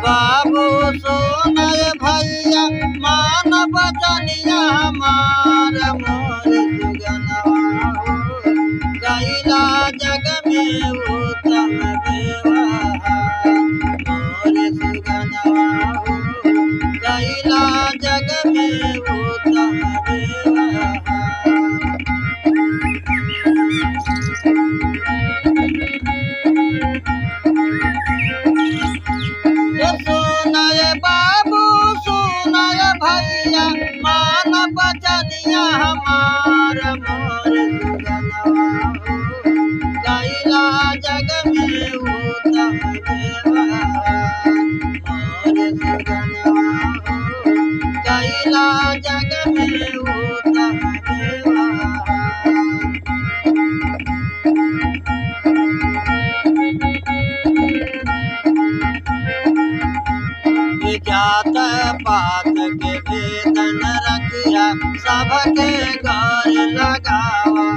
बाबू सोनय भैया मान बचनिया हमार मोर सुगनवा हो गैला जग में उत्तम व्यवहार मोर सुगनवा हो गैला जग में उत्तम व्यवहार। सुनय बाबू सुनय भैया मान बचनिया हमार मोर सुगनवा हो गैला जग में उत्तम व्यवहार मोर सुगनवा हो गैला जग में उत्तम व्यवहार। जात पात के वेतन रखिया सबके घर लगावा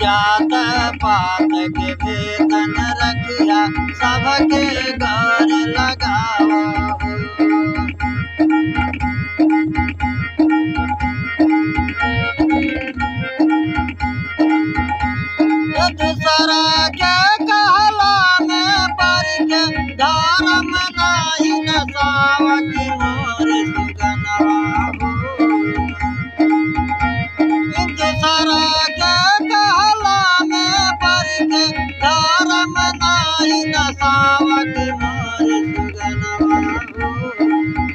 जात पात के वेतन रखिया सबके घर लगावा दूसरा के कहला में पड़ के धर्म नहीं नसावती मोर सुगनवा हो दूसरा के कहला में पड़ के धर्म नहीं नसावती मोर सुगनवा हो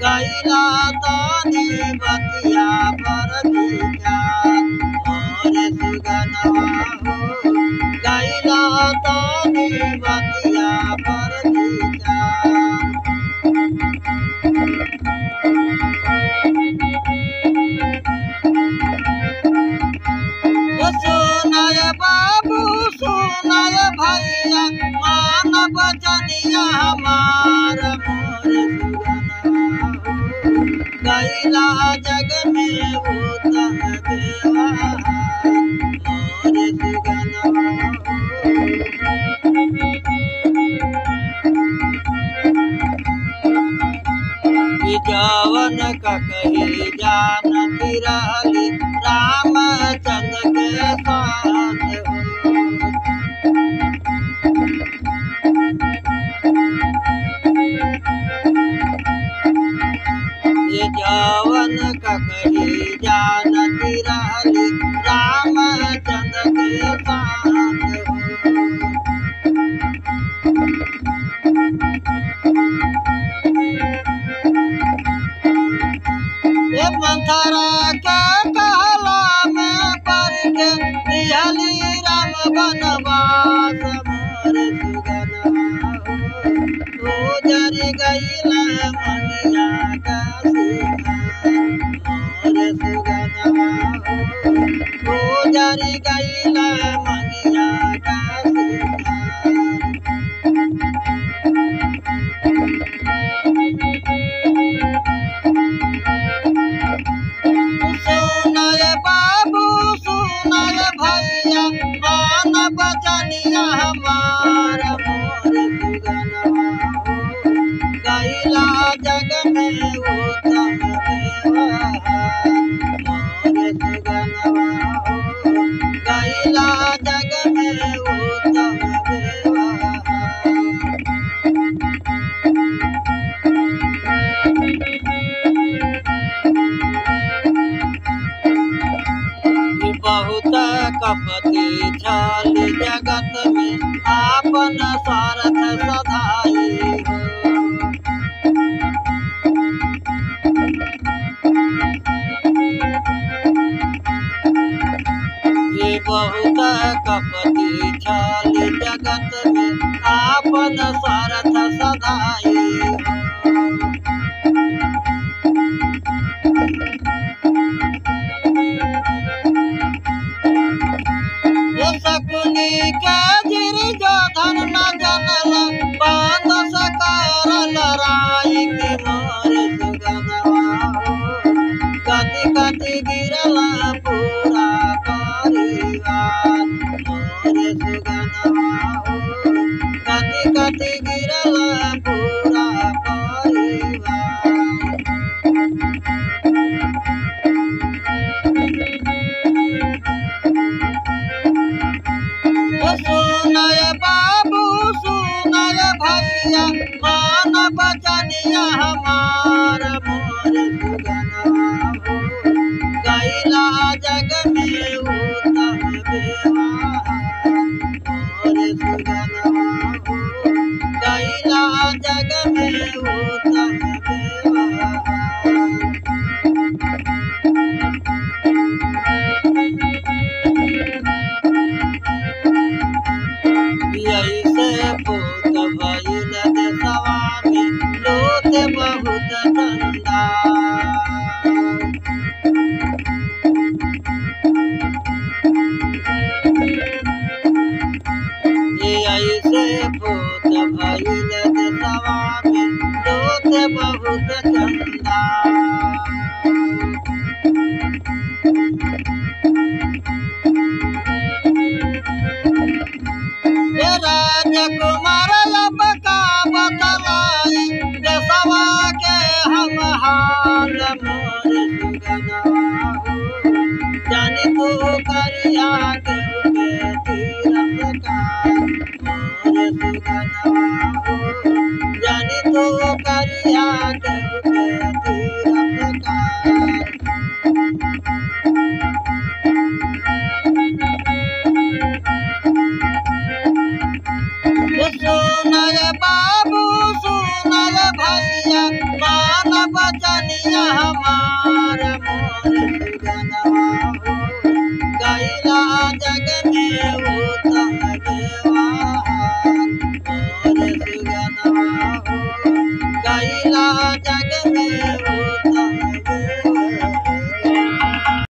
गैला तानी बतिया पर विचार मोर सुगनवा हो गैला तानी बतिया पर विचार। सुनय बाबू सुनय भैया मान बचनिया हमार मोर सुगनवा हो गैला जग में उत्तम व्यवहार मोर सुगनवा जवन कही जानती रहली रामचंद्र के साथ ये जवन कही जानती रहली रामचंद्र के साथ मंथरा के कहला में पड़ के दिहली राम बनवास मोर सुगनवा हो जर गैला मनिया का मोर सुगनवा हो जर गैला मनिया का सुनय बाबू सुनय भैया मान बचनिया हमार मोर सुगनवा हो गैला जग में उत्तम व्यवहार मोर सुगनवा हो गैला जग में उत्तम व्यवहार। बहुत कपटी छल जगत में आपन स्वार्थ सधाई ये बहुत कपटी छल जगत में आपन स्वार्थ सधाई शकुनी के गिरी जो धन न जनल बांध सकार लड़ाई की मोर सुगनवा हो कति कति गिरला पूरा बचनिया हमार मोर सुगनवा हो कैला जग में उत्तम व्यवहार मोर सुगनवा हो कैला जग में उत्तम व्यवहार ऐसे पोत भइल देशवा में लोथ बहुत ठंडा ऐसे पोत भइल देशवा में लोथ बहुत ठंडा राजकुमार अब का बतलाई देशवा के हम हाल मोर सुगनवा हो जानी तू करिया के तीरथ का मोर सुगनवा हो जानी तू करिया के तीरथ का सुनल बाबू सुनल भैया मान बचनिया हमार